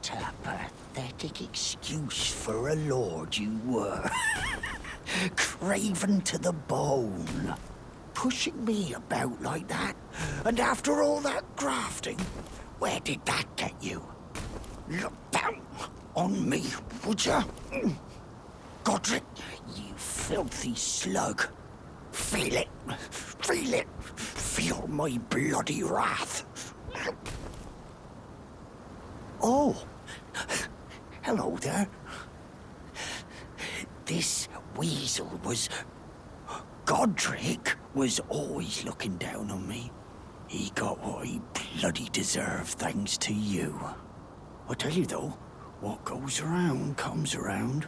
What a pathetic excuse for a lord you were. Craven to the bone. Pushing me about like that. And after all that grafting, where did that get you? Look down on me, would ya? Godric, you filthy slug. Feel it. Feel it. Feel my bloody wrath. Oh. Hello there. This weasel was... Godric was always looking down on me. He got what he bloody deserved thanks to you. I tell you though, what goes around comes around.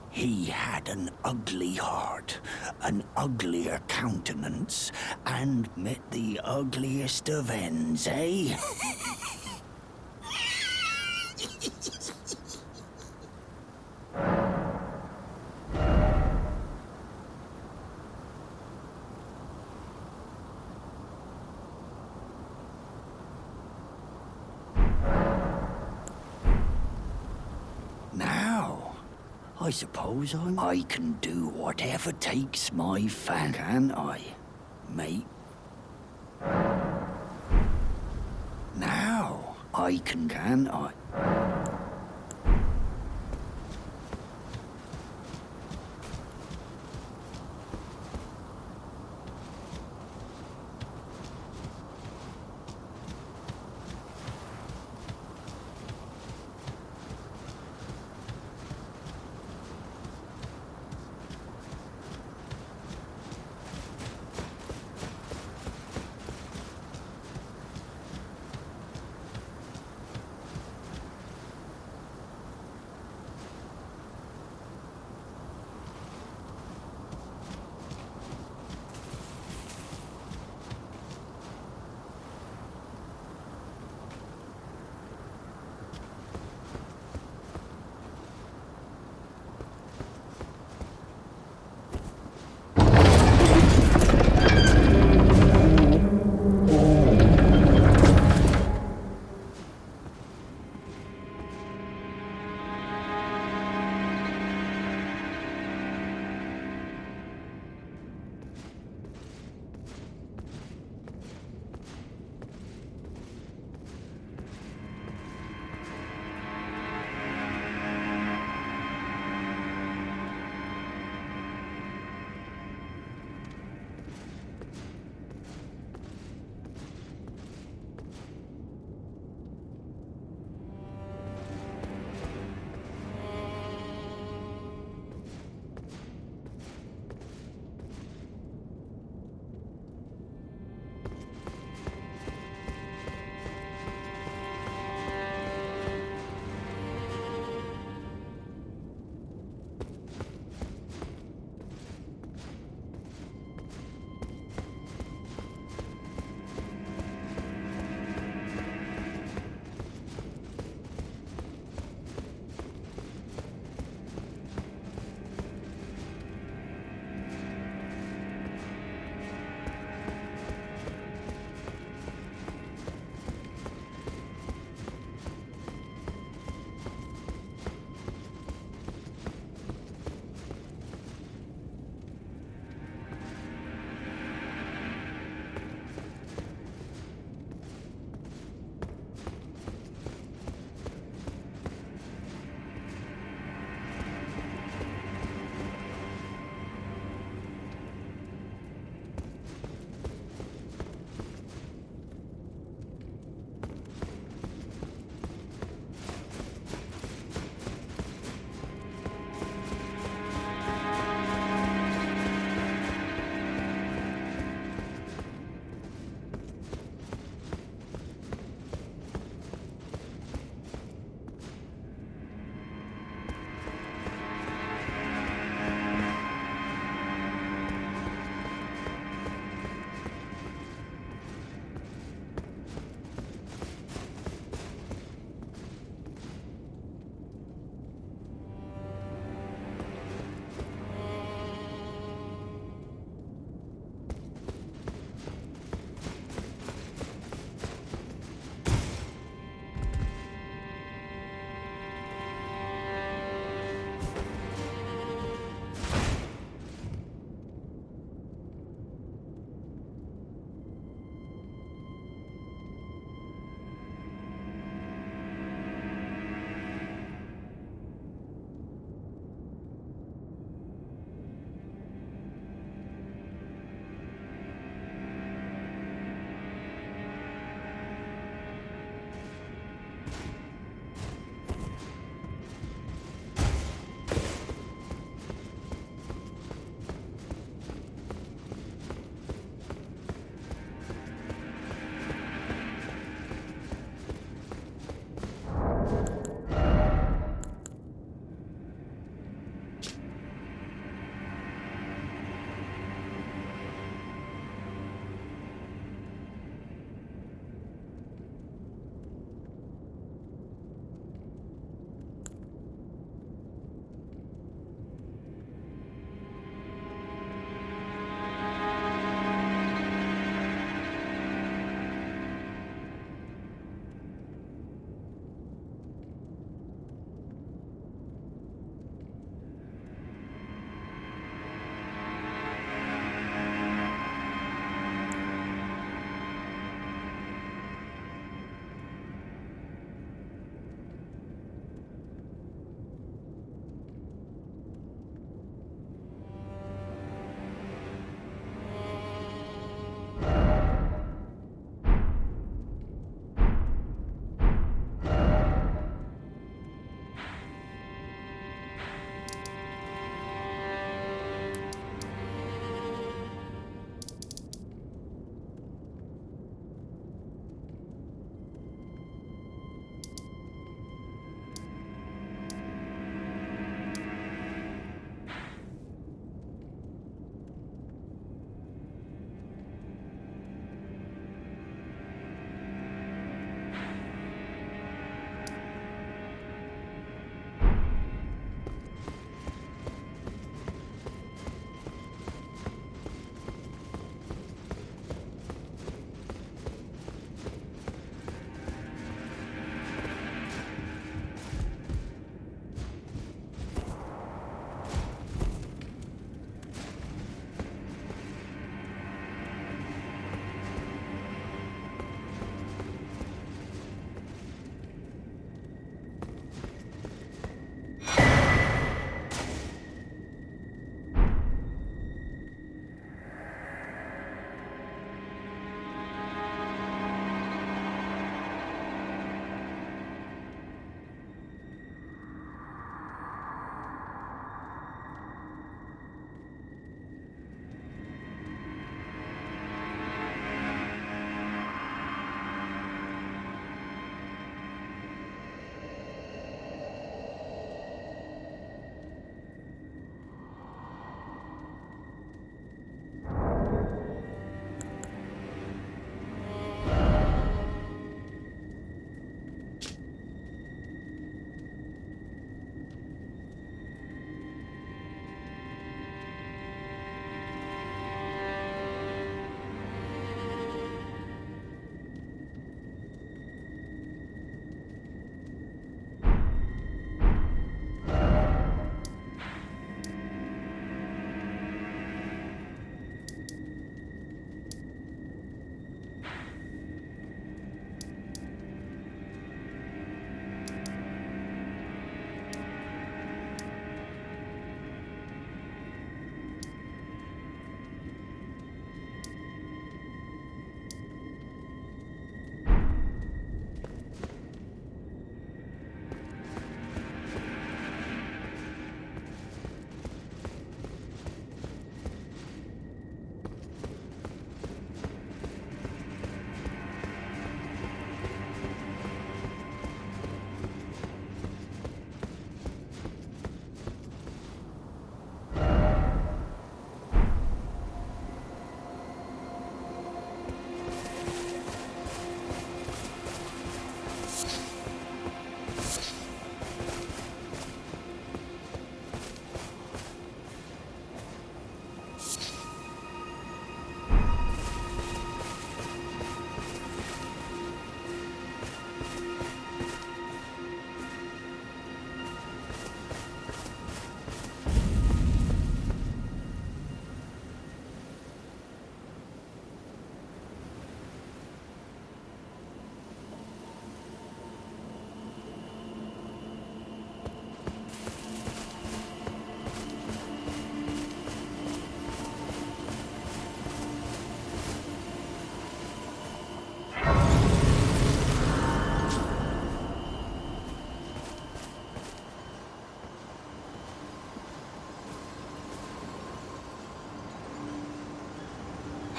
He had an ugly heart, an uglier countenance, and met the ugliest of ends, eh? Now, I suppose I can do whatever takes my fan, can I, mate? Now, I can I?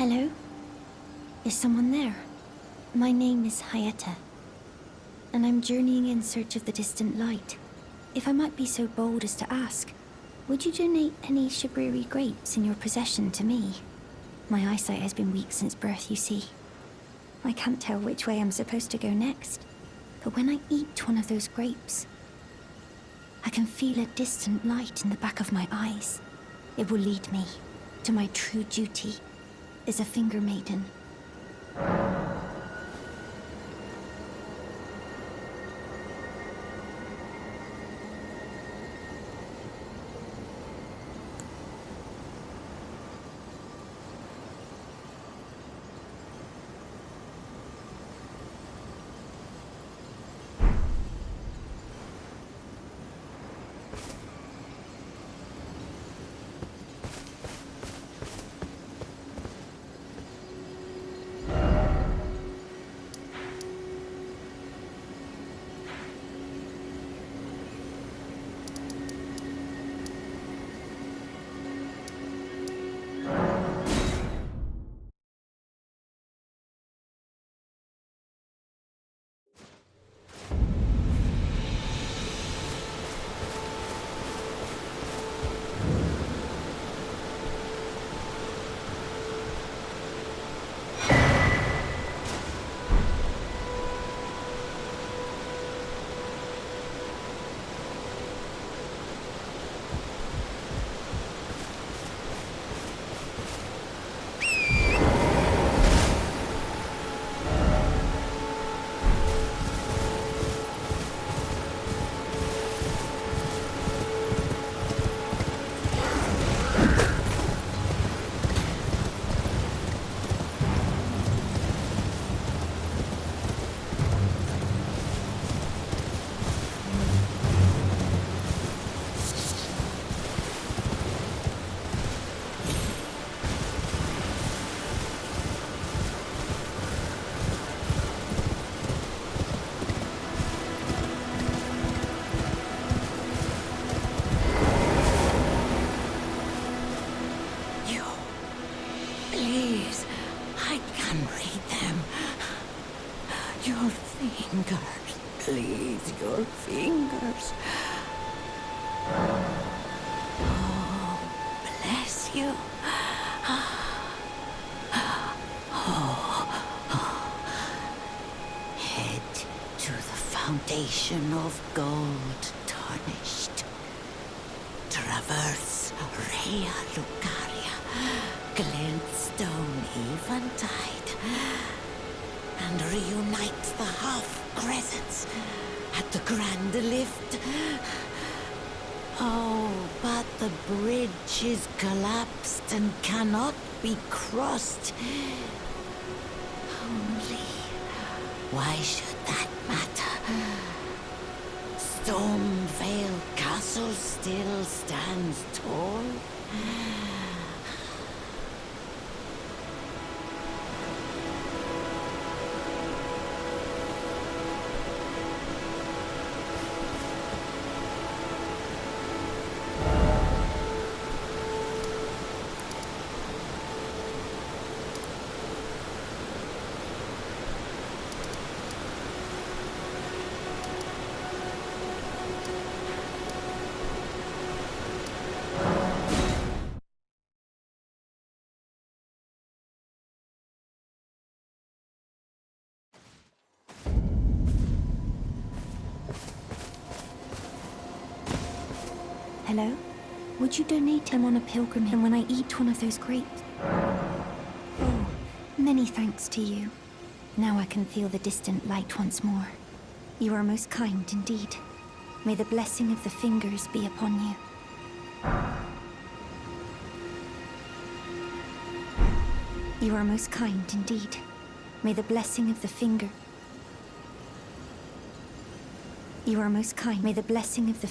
Hello? Is someone there? My name is Hayata, and I'm journeying in search of the distant light. If I might be so bold as to ask, would you donate any Shibriri grapes in your possession to me? My eyesight has been weak since birth, you see. I can't tell which way I'm supposed to go next, but when I eat one of those grapes, I can feel a distant light in the back of my eyes. It will lead me to my true duty as a finger maiden. Please, I can read them. Your fingers, please, your fingers. Oh, bless you. Head to the foundation of gold tarnished. Traverse Rhea Lucaria, glintstone eventide, and reunite the half-crescents at the grand lift. Oh, but the bridge is collapsed and cannot be crossed. Only, why should that matter? Stormvale Castle still stands tall. Hello? Would you donate him on a pilgrimage when I eat one of those grapes? Oh, many thanks to you. Now I can feel the distant light once more. You are most kind indeed. May the blessing of the fingers be upon you. You are most kind indeed. May the blessing of the finger... You are most kind. May the blessing of the...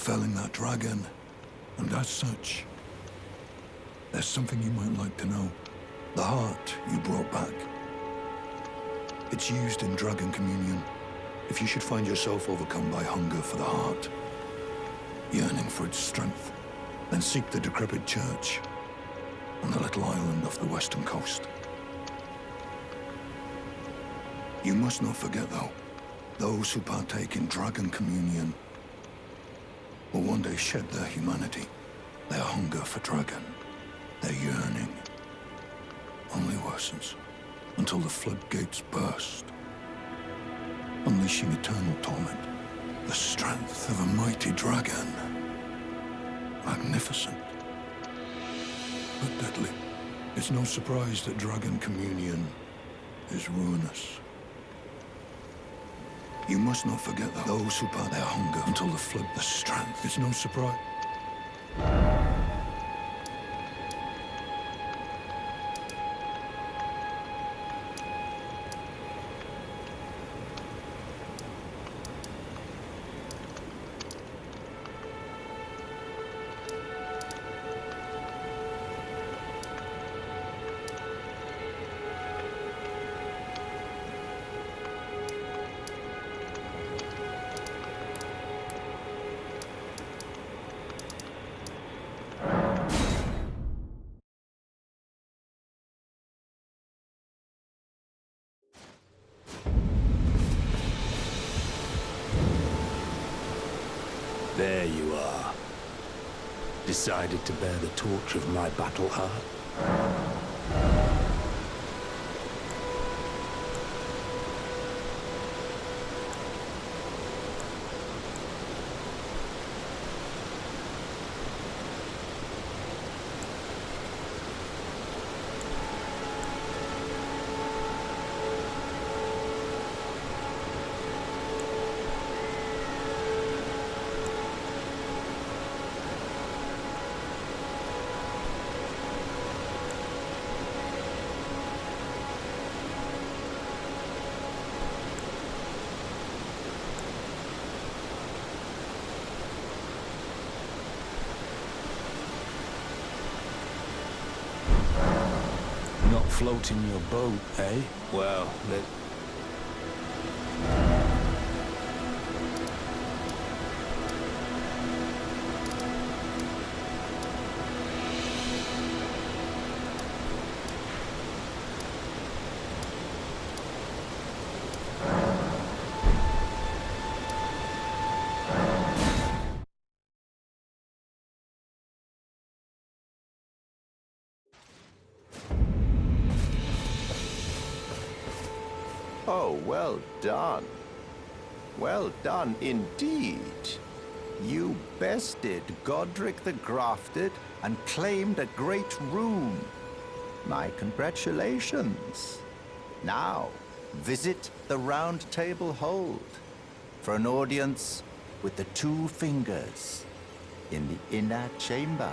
felling that dragon. And as such, there's something you might like to know. The heart you brought back. It's used in dragon communion. If you should find yourself overcome by hunger for the heart, yearning for its strength, then seek the decrepit church on the little island off the western coast. You must not forget, though, those who partake in dragon communion will one day shed their humanity, their hunger for dragon, their yearning only worsens until the floodgates burst, unleashing eternal torment, the strength of a mighty dragon. Magnificent, but deadly. It's no surprise that dragon communion is ruinous. You must not forget that those who part their hunger until the strength. It's no surprise. There you are. Decided to bear the torch of my battle heart? Not floating your boat, eh? Well, Oh, well done. Well done indeed. You bested Godric the Grafted and claimed a great rune. My congratulations. Now, visit the Round Table Hold for an audience with the two fingers in the inner chamber.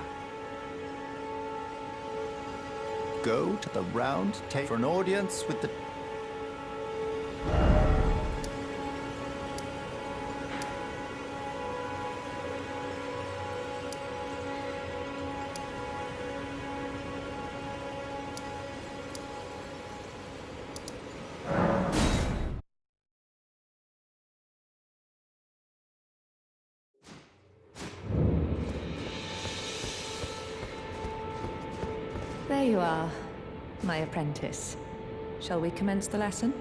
Go to the Round Table for an audience with the There you are, my apprentice. Shall we commence the lesson?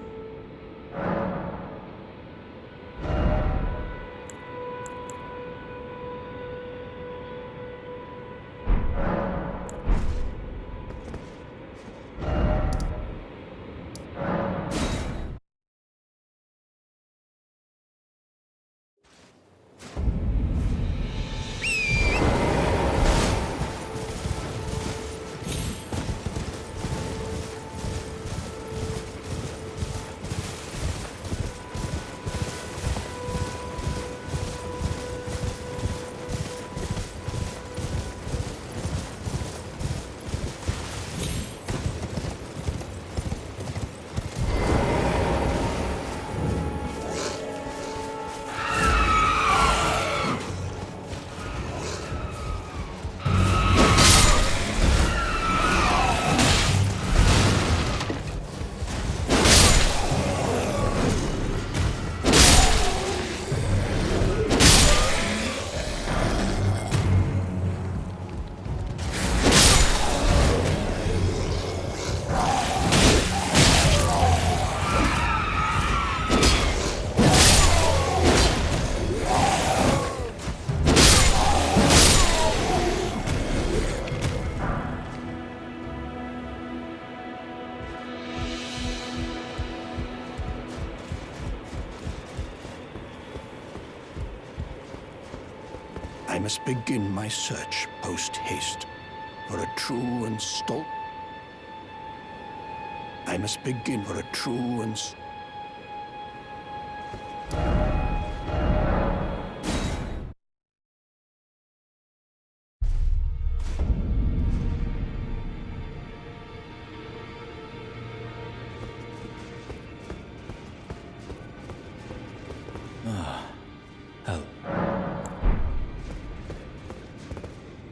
I must begin my search post-haste for a true and stolt. I must begin for a true and Hell.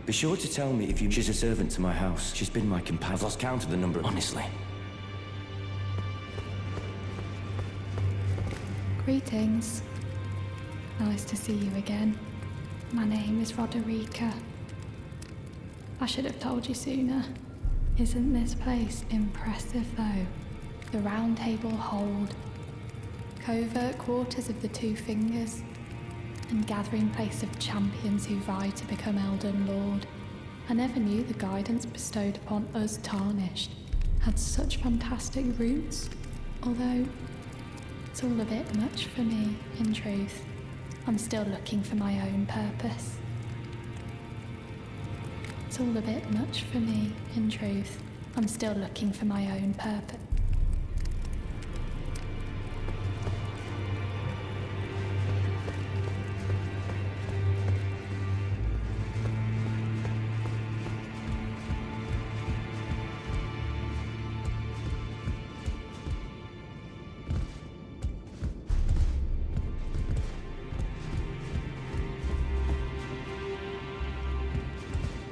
Be sure to tell me if you... She's a servant to my house. She's been my companion. I've lost count of the number, honestly. Greetings. Nice to see you again. My name is Roderica. I should have told you sooner. Isn't this place impressive, though? The Round Table hold, covert quarters of the Two Fingers, and gathering place of champions who vie to become Elden Lord. I never knew the guidance bestowed upon us Tarnished had such fantastic roots, although it's all a bit much for me, in truth. I'm still looking for my own purpose. It's all a bit much for me, in truth. I'm still looking for my own purpose.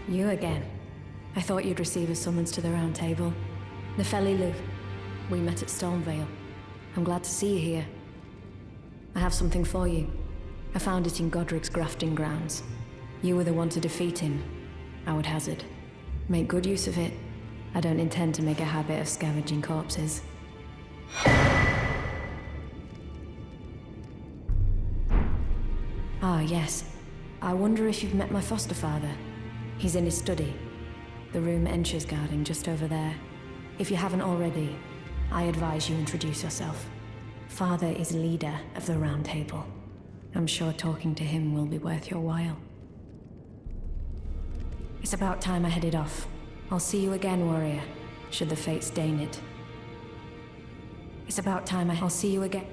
You again. I thought you'd receive a summons to the Round Table. Nefeli Lu. We met at Stormvale. I'm glad to see you here. I have something for you. I found it in Godric's grafting grounds. You were the one to defeat him, I would hazard. Make good use of it. I don't intend to make a habit of scavenging corpses. Ah, yes. I wonder if you've met my foster father. He's in his study. The room Encher's guarding just over there. If you haven't already, I advise you introduce yourself. Father is leader of the Round Table. I'm sure talking to him will be worth your while. It's about time I headed off. I'll see you again, warrior, should the fates deign it. It's about time I'll see you again.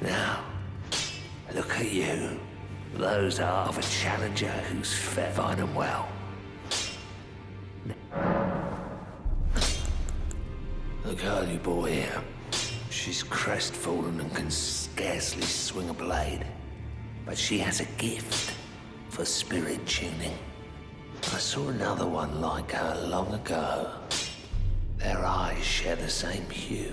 Now, look at you. Those are of a challenger who's fine and well. The girly boy here. She's crestfallen and can scarcely swing a blade. But she has a gift for spirit tuning. I saw another one like her long ago. Their eyes share the same hue.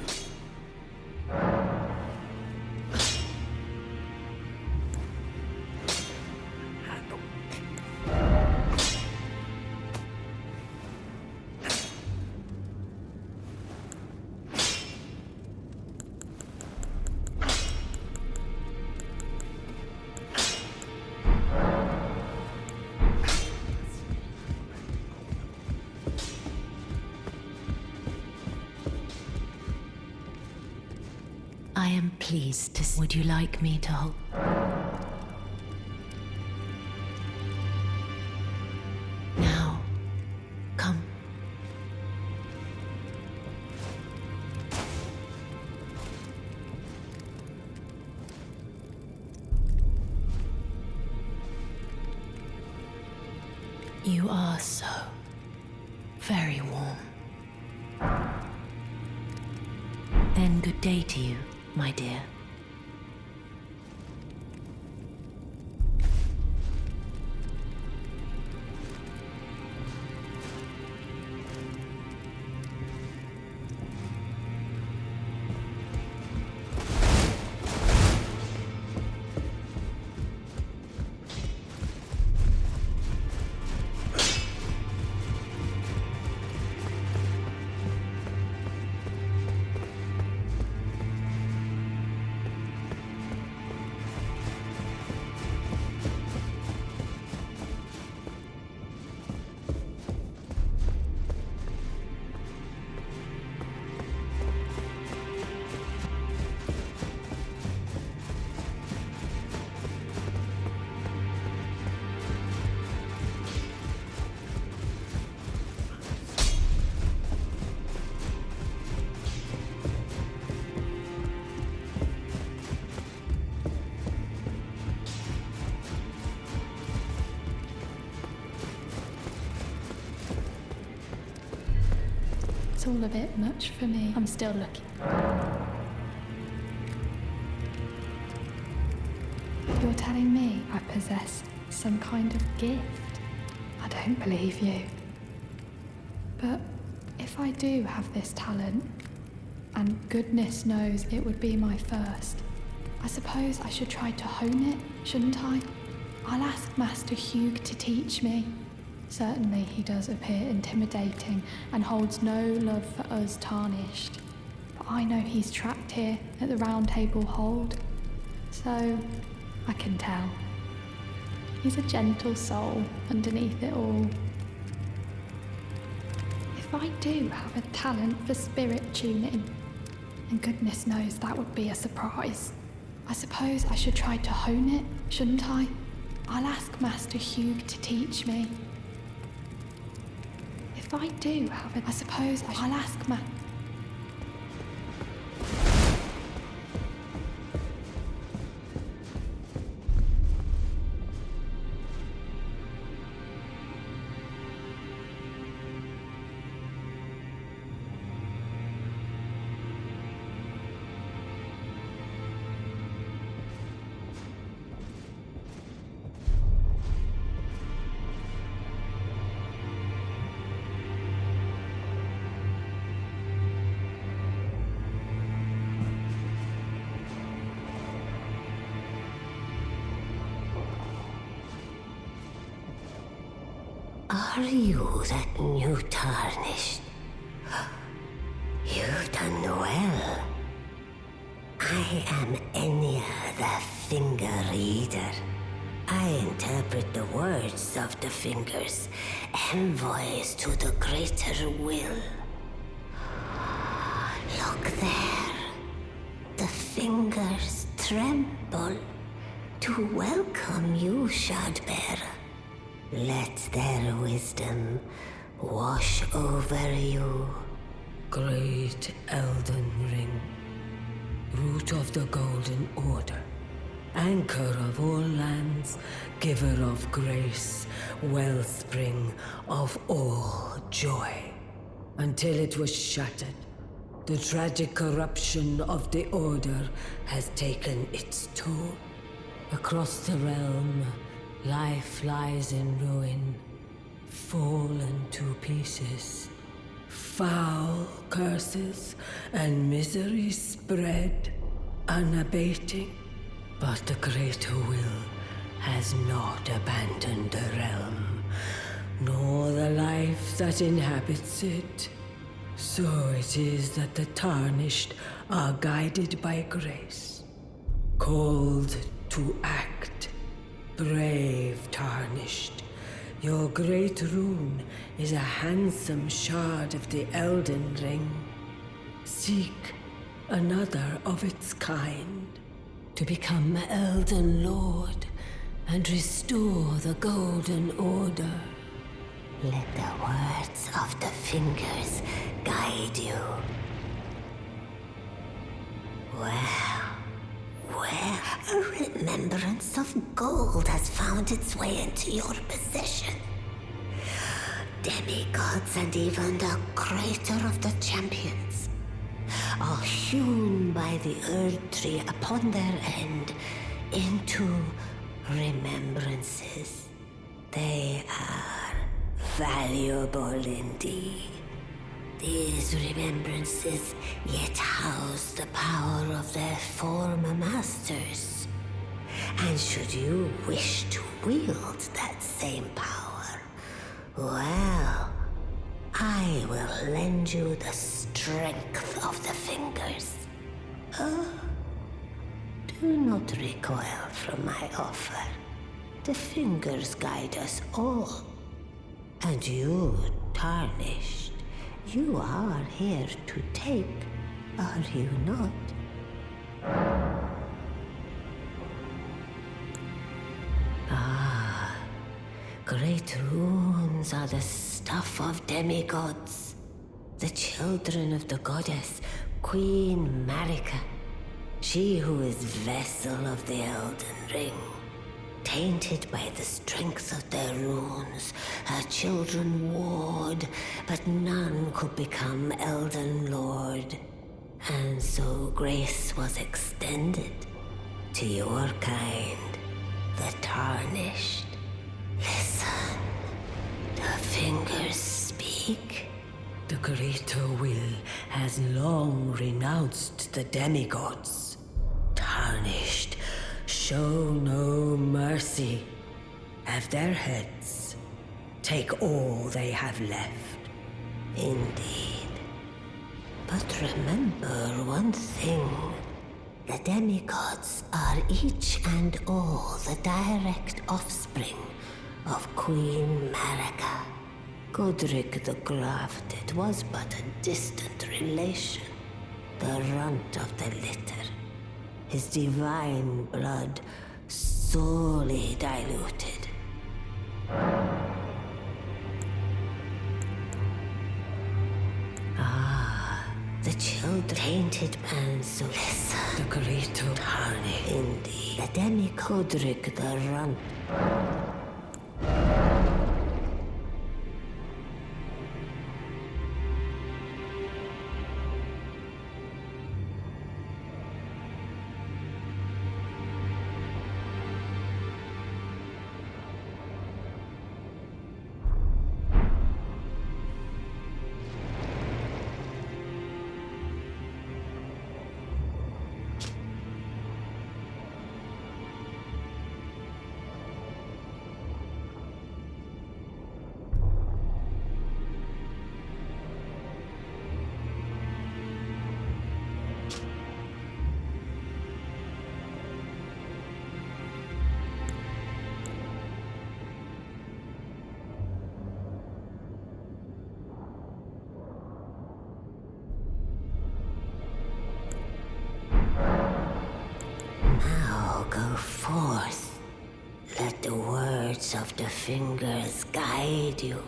I am pleased to... Would you like me to hold... Now, come. You are so very warm. Then good day to you, my dear. It's all a bit much for me. I'm still looking. You're telling me I possess some kind of gift? I don't believe you. But if I do have this talent, and goodness knows it would be my first, I suppose I should try to hone it, shouldn't I? I'll ask Master Hugh to teach me. Certainly he does appear intimidating and holds no love for us tarnished. But I know he's trapped here at the Round Table Hold. So, I can tell. He's a gentle soul underneath it all. If I do have a talent for spirit tuning, and goodness knows that would be a surprise, I suppose I should try to hone it, shouldn't I? I'll ask Master Hugh to teach me. If I do have it, I suppose I'll ask Are you that new tarnished? You've done well. I am Enya the Finger Reader. I interpret the words of the fingers, envoys to the greater will. Look there. The fingers tremble to welcome you, Shardbearer. Let their wisdom wash over you. Great Elden Ring, root of the Golden Order, anchor of all lands, giver of grace, wellspring of all joy. Until it was shattered, the tragic corruption of the Order has taken its toll. Across the realm, life lies in ruin, fallen to pieces. Foul curses and misery spread, unabating. But the greater will has not abandoned the realm, nor the life that inhabits it. So it is that the Tarnished are guided by grace, called to act. Brave Tarnished, your great rune is a handsome shard of the Elden Ring. Seek another of its kind, to become Elden Lord and restore the Golden Order. Let the words of the fingers guide you. Well, a remembrance of gold has found its way into your possession. Demigods and even the crater of the champions are hewn by the Earth Tree upon their end into remembrances. They are valuable indeed. These remembrances yet house the power of their former masters. And should you wish to wield that same power, well, I will lend you the strength of the fingers. Do not recoil from my offer. The fingers guide us all. And you, tarnished, you are here to take, are you not? Great runes are the stuff of demigods, the children of the goddess, Queen Marika, she who is vessel of the Elden Ring. Tainted by the strength of their runes, her children warred, but none could become Elden Lord. And so grace was extended to your kind, the tarnished. Listen, the fingers speak. The greater will has long renounced the demigods. Tarnished, show no mercy. Have their heads. Take all they have left. Indeed. But remember one thing. The demigods are each and all the direct offspring of Queen Marika. Godric the Grafted was but a distant relation, the runt of the litter. His divine blood sorely diluted. The children tainted and so listen. The greater tarnished. Indeed. The demi-Godric the runt. Go forth. Let the words of the fingers guide you.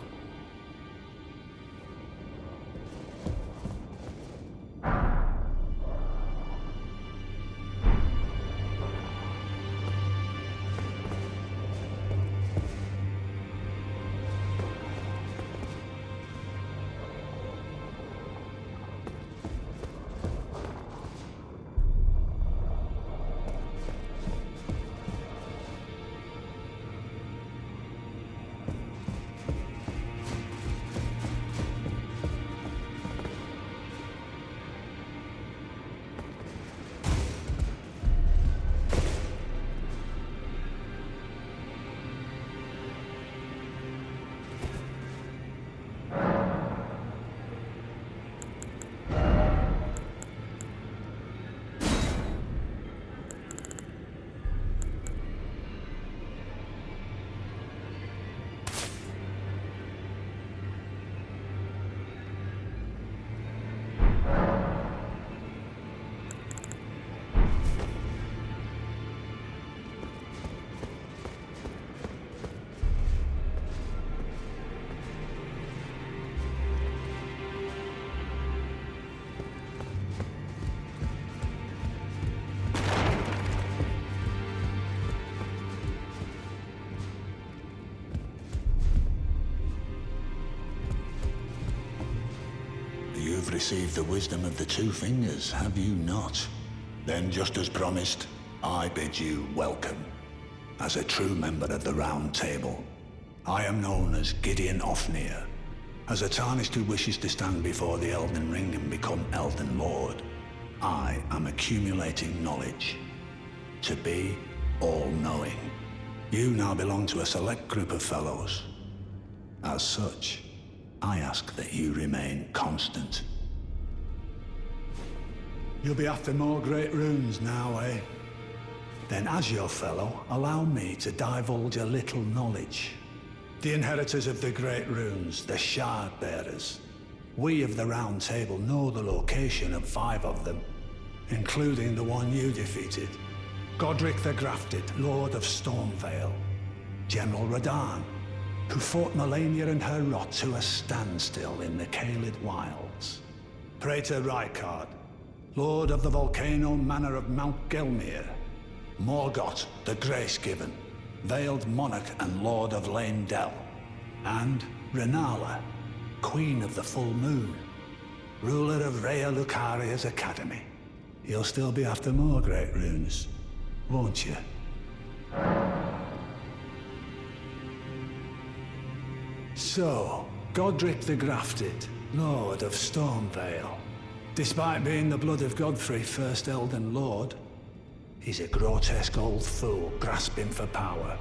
received the wisdom of the Two Fingers, have you not? Then, just as promised, I bid you welcome. As a true member of the Round Table, I am known as Gideon Ofnir. As a Tarnished who wishes to stand before the Elden Ring and become Elden Lord, I am accumulating knowledge. To be all-knowing. You now belong to a select group of fellows. As such, I ask that you remain constant. You'll be after more great runes now, eh? Then as your fellow, allow me to divulge a little knowledge. The inheritors of the great runes, the Shard Bearers. We of the Round Table know the location of 5 of them, including the one you defeated. Godric the Grafted, Lord of Stormvale. General Radahn, who fought Melania and her rot to a standstill in the Caelid Wilds. Praetor Rykard, Lord of the Volcano Manor of Mount Gelmir. Morgoth the Grace-Given, Veiled Monarch and Lord of Leyndell. And Renala, Queen of the Full Moon, ruler of Rhea Lucaria's Academy. You'll still be after more great runes, won't you? So, Godric the Grafted, Lord of Stormvale. Despite being the blood of Godfrey, first Elden Lord, he's a grotesque old fool grasping for power.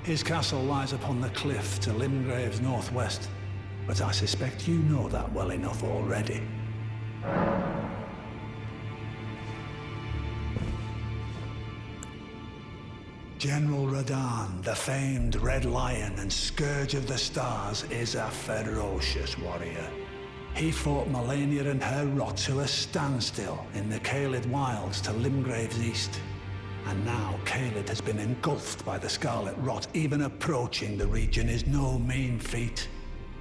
His castle lies upon the cliff to Limgrave's northwest, but I suspect you know that well enough already. General Radahn, the famed Red Lion and Scourge of the Stars, is a ferocious warrior. He fought Melania and her rot to a standstill in the Caelid Wilds to Limgrave's east. And now Caelid has been engulfed by the Scarlet Rot. Even approaching the region is no mean feat.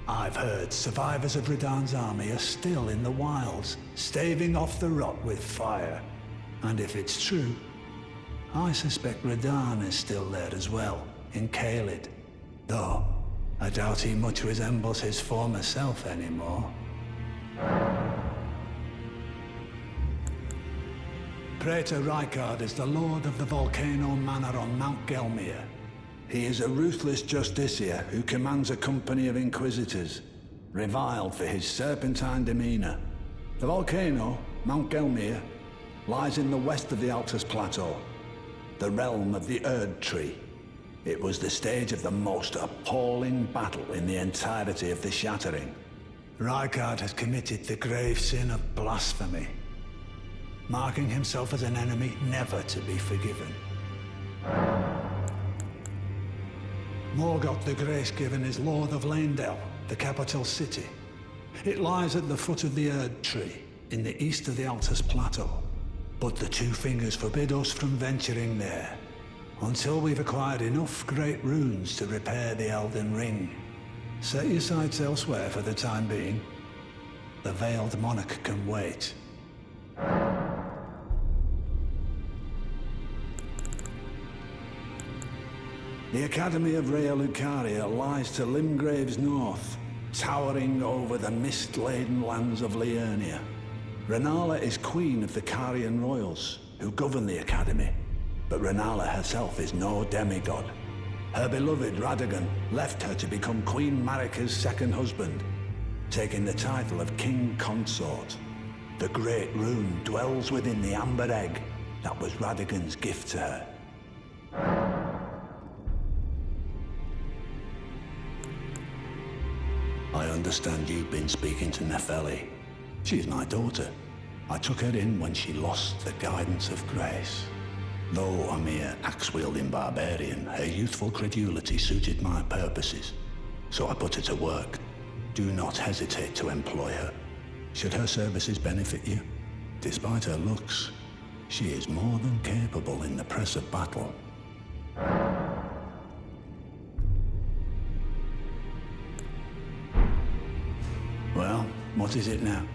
I've heard survivors of Radahn's army are still in the wilds, staving off the rot with fire. And if it's true, I suspect Radahn is still there as well, in Caelid. Though, I doubt he much resembles his former self anymore. Praetor Rykard is the Lord of the Volcano Manor on Mount Gelmir. He is a ruthless justiciar who commands a company of inquisitors, reviled for his serpentine demeanor. The volcano, Mount Gelmir, lies in the west of the Altus Plateau, the realm of the Erd Tree. It was the stage of the most appalling battle in the entirety of the Shattering. Rykard has committed the grave sin of blasphemy, marking himself as an enemy never to be forgiven. Morgoth the Grace-Given is Lord of Leyndell, the capital city. It lies at the foot of the Erd Tree, in the east of the Altus Plateau. But the Two Fingers forbid us from venturing there, until we've acquired enough great runes to repair the Elden Ring. Set your sights elsewhere for the time being. The Veiled Monarch can wait. The Academy of Rhea Lucaria lies to Limgrave's north, towering over the mist-laden lands of Liurnia. Renala is queen of the Carian royals, who govern the Academy, but Renala herself is no demigod. Her beloved Radagon left her to become Queen Marika's second husband, taking the title of King Consort. The Great Rune dwells within the Amber Egg that was Radagon's gift to her. I understand you've been speaking to Nepheli. She's my daughter. I took her in when she lost the guidance of grace. Though a mere axe-wielding barbarian, her youthful credulity suited my purposes. So I put her to work. Do not hesitate to employ her. Should her services benefit you, despite her looks, she is more than capable in the press of battle. Well, what is it now?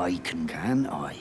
I can, can't I?